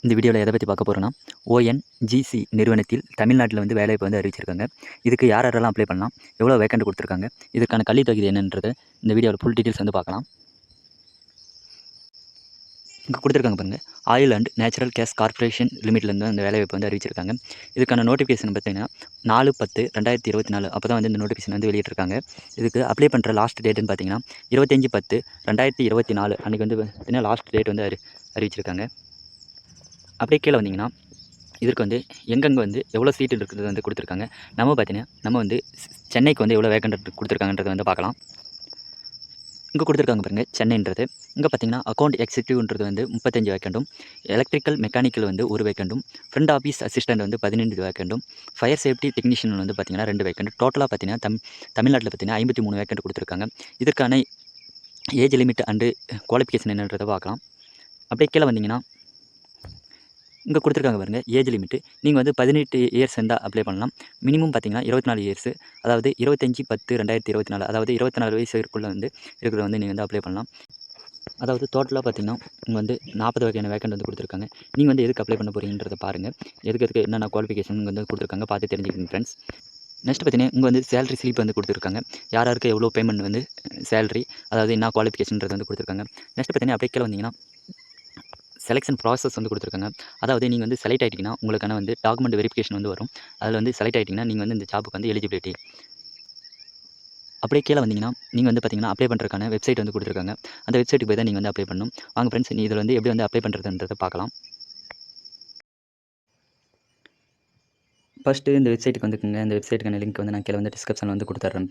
இந்த வீடியோவில் எதை பற்றி பார்க்க போகிறோன்னா ஓஎன்ஜிசி நிறுவனத்தில் தமிழ்நாட்டில் வந்து வேலைவாய்ப்பு வந்து அறிவிச்சிருக்காங்க. இதுக்கு யார் யாரெல்லாம் அப்ளை பண்ணலாம், எவ்வளோ வேக்கண்ட் கொடுத்துருக்காங்க, இதுக்கான கல்வி தகுதி என்னன்றது இந்த வீடியோவில் ஃபுல் டீட்டெயில்ஸ் வந்து பார்க்கலாம். இங்கே கொடுத்துருக்காங்க பாருங்கள், oil and natural gas corporation லிமிட்லேருந்து அந்த வேலைவாய்ப்பு வந்து அறிவிச்சிருக்காங்க. இதுக்கான நோட்டிஃபிகேஷன் பார்த்தீங்கன்னா 4/10/2024 அப்போ தான் வந்து இந்த நோட்டிஃபிகேஷன் வந்து வெளியிட்டிருக்காங்க. இதுக்கு அப்ளை பண்ணுற லாஸ்ட் டேட்டுன்னு பார்த்தீங்கன்னா 25/10/2024 அன்றைக்கி வந்து பார்த்தீங்கன்னா லாஸ்ட் டேட் வந்து அறிவிச்சிருக்காங்க. அப்படியே கீழே வந்தீங்கன்னா இதற்கு வந்து எங்கெங்கே வந்து எவ்வளோ சீட்டு இருக்கிறது வந்து கொடுத்துருக்காங்க. நம்ம வந்து சென்னைக்கு வந்து எவ்வளோ வேக்கண்ட் கொடுத்துருக்காங்கன்றதை வந்து பார்க்கலாம். இங்கே கொடுத்துருக்காங்க பாருங்கள் சென்னைன்றது. இங்கே பார்த்தீங்கன்னா அக்கௌண்ட் எக்ஸிக்யூட்டிவ்ன்றது வந்து 35 வேக்கண்டும், எலக்ட்ரிக்கல் மெக்கானிக்கல் வந்து 1 வேக்கண்டும், ஃப்ரண்ட் ஆஃபீஸ் அசிஸ்டன்ட் வந்து 15 வேக்கண்டும், ஃபயர் சேஃப்டி டெக்னீஷியன் வந்து பார்த்தீங்கன்னா 2 வேக்கண்ட். டோட்டலாக பார்த்தீங்கன்னா தமிழ்நாட்டில் பார்த்தீங்கன்னா 53 வேக்கண்ட் கொடுத்துருக்காங்க. இதற்கான ஏஜ் லிமிட் அண்டு குவாலிஃபிகேஷன் என்னன்றதை பார்க்கலாம். அப்படியே கீழே வந்தீங்கன்னா இங்கே கொடுத்துருக்காங்க பாருங்கள் ஏஜ் லிமிட்டு. நீங்கள் வந்து 18 இயர்ஸ் இருந்தால் அப்ளை பண்ணலாம். மினிமம் பார்த்தீங்கன்னா 24 இயர்ஸு, அதாவது 25/10/2024 அதாவது 24 வயசுக்குள்ளே வந்து இருக்கிறத வந்து நீங்கள் வந்து அப்ளை பண்ணலாம். அதாவது டோட்டலாக பார்த்தீங்கன்னா இங்கே வந்து 40 வகையான வேக்கண்ட் வந்து கொடுத்துருக்காங்க. நீங்கள் வந்து எதுக்கு அப்ளை பண்ண போகிறீங்கன்றதை பாருங்கள். எதுக்கு என்னென்ன குவாலிஃபிகேஷன் இங்கே வந்து கொடுத்துருக்காங்க பார்த்து தெரிஞ்சுக்கோங்க ஃப்ரெண்ட்ஸ். நெக்ஸ்ட் பார்த்தீங்கன்னா இங்கே வந்து சேலரி ஸ்லிப் வந்து கொடுத்துருக்காங்க. யாருக்கு எவ்வளோ பேமெண்ட் வந்து சேலரி, அதாவது என்ன குவாலிஃபிகேஷன்றது வந்து கொடுத்துருக்காங்க. நெக்ஸ்ட் பார்த்தீங்கன்னா அப்படியே கீழே வந்தீங்கன்னா செலெக்ஷன் ப்ராசஸ் வந்து கொடுத்துருக்காங்க. அதாவது நீங்கள் வந்து செலக்ட் ஆகிட்டிங்கன்னா உங்களுக்கான வந்து டாக்குமெண்ட் வெரிஃபிகேஷன் வந்து வரும். அதில் வந்து செலக்ட் ஆகிட்டிங்கன்னா நீங்கள் வந்து இந்த ஜாப்புக்கு வந்து எலிஜிபிலிட்டி. அப்படியே கீழே வந்தீங்கன்னா நீங்கள் வந்து பார்த்தீங்கன்னா அப்ளை பண்ணுறதுக்கான வெப்சைட் வந்து கொடுத்துருக்காங்க. அந்த வெப்சைட்டுக்கு போய் தான் நீங்கள் வந்து அப்ளை பண்ணணும். வாங்க ஃப்ரெண்ட்ஸ், இதில் வந்து எப்படி வந்து அப்ளை பண்ணுறதுன்றதை பார்க்கலாம். ஃபஸ்ட்டு இந்த வெப்சைட்டுக்கு வந்துக்குங்க. இந்த வெப்சைட்டுக்கான லிங்க் வந்து நான் கீழே வந்து டிஸ்கிரிப்ஷனில் வந்து கொடுத்துட்றேன்.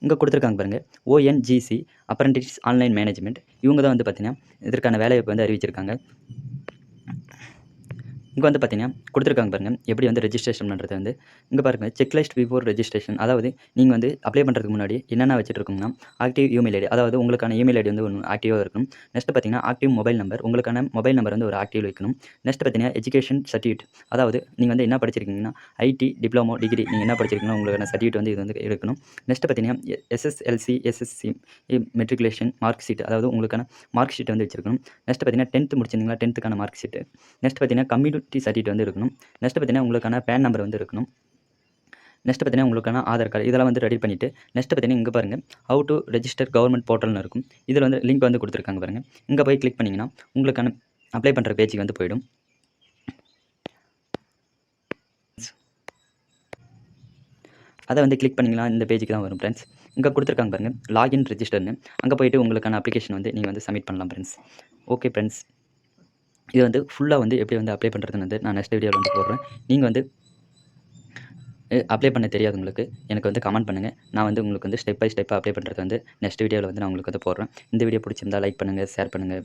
இங்கே கொடுத்துருக்காங்க பாருங்கள், ஓஎன்ஜிசி அப்ரண்டிஸ் ஆன்லைன் மேனேஜ்மெண்ட். இவங்க தான் வந்து பார்த்தீங்கன்னா இதற்கான வேலைவாய்ப்பு வந்து அறிவிச்சிருக்காங்க. இங்கே வந்து பார்த்தீங்கன்னா கொடுத்துருக்காங்க பாருங்கள், எப்படி வந்து ரெஜிஸ்ட்ரேஷன் பண்ணுறது வந்து. இங்கே பாருங்கள், செக்லிஸ்ட் பிஃபோர் ரெஜிஸ்ட்ரேஷன். அதாவது நீங்கள் வந்து அப்ளை பண்ணுறதுக்கு முன்னாடி என்னென்ன வச்சுருக்கோங்கன்னா ஆக்டிவ் இமெயில் ஐடி, அதாவது உங்களுக்கான இமெயில் ஐடி வந்து ஒன்று ஆக்டிவாக இருக்கணும். நெக்ஸ்ட் பார்த்தீங்கன்னா ஆக்டிவ் மொபைல் நம்பர், உங்களுக்கான மொபைல் நம்பர் வந்து ஒரு ஆக்டிவ் வைக்கணும். நெக்ஸ்ட் பார்த்தீங்கன்னா எஜுகேஷன் சர்டிஃபிகேட், அதாவது நீங்கள் வந்து என்ன படிச்சிருக்கீங்கன்னா ஐடி டிப்ளமோ டிகிரி நீங்கள் என்ன படிச்சிருக்கீங்கன்னா உங்களுக்கான சர்டிஃபிகேட் வந்து இது வந்து இருக்கணும். நெக்ஸ்ட் பார்த்தீங்கன்னா SSLC SSC matriculation mark sheet, அதாவது உங்களுக்கான மார்க் ஷீட் வந்து வச்சிருக்கணும். நெக்ஸ்ட் பார்த்தீங்கன்னா 10th முடிச்சிருந்தீங்களா 10th mark sheet. Next பார்த்தீங்கன்னா கம்யூனிட்டி சர்டிஃபிகேட் வந்து இருக்கணும். நெக்ஸ்ட் பார்த்தீங்கன்னா உங்களுக்கான பேன் நம்பர் வந்து இருக்கணும். நெக்ஸ்ட் பார்த்தீங்கன்னா உங்களுக்கான ஆதார் கார்டு இதெல்லாம் வந்து ரெடி பண்ணிவிட்டு நெக்ஸ்ட் பார்த்தீங்கன்னா இங்கே பாருங்கள், ஹவு டு ரெஜிஸ்டர் கவர்மெண்ட் போர்ட்டல்னு இருக்கும். இதில் வந்து லிங்க் வந்து கொடுத்துருக்காங்க பாருங்கள். இங்கே போய் கிளிக் பண்ணிங்கன்னா உங்களுக்கான அப்ளை பண்ணுற பேஜுக்கு வந்து போயிடும். அதை வந்து கிளிக் பண்ணிங்கன்னா இந்த பேஜுக்கு தான் வரும் ஃப்ரெண்ட்ஸ். இங்கே கொடுத்துருக்காங்க பாருங்கள், லாகின் ரெஜிஸ்டர்னு. அங்கே போய்ட்டு உங்களுக்கான அப்ளிகேஷன் வந்து நீங்கள் வந்து சப்மிட் பண்ணலாம் ஃப்ரெண்ட்ஸ். ஓகே ஃப்ரெண்ட்ஸ், இது வந்து ஃபுல்லாக வந்து எப்படி வந்து அப்ளை பண்ணுறதுன்னு வந்து நான் நெக்ஸ்ட் வீடியோவில் வந்து போடுறேன். நீங்கள் வந்து அப்ளை பண்ண தெரியாது உங்களுக்கு, எனக்கு வந்து கமெண்ட் பண்ணுங்கள். நான் வந்து உங்களுக்கு வந்து ஸ்டெப் பை ஸ்டெப்பாக அப்ளை பண்ணுறது வந்து நெக்ஸ்ட் வீடியோவில் வந்து நான் உங்களுக்கு வந்து போடுறேன். இந்த வீடியோ பிடிச்சிருந்தா லைக் பண்ணுங்கள், ஷேர் பண்ணுங்கள்.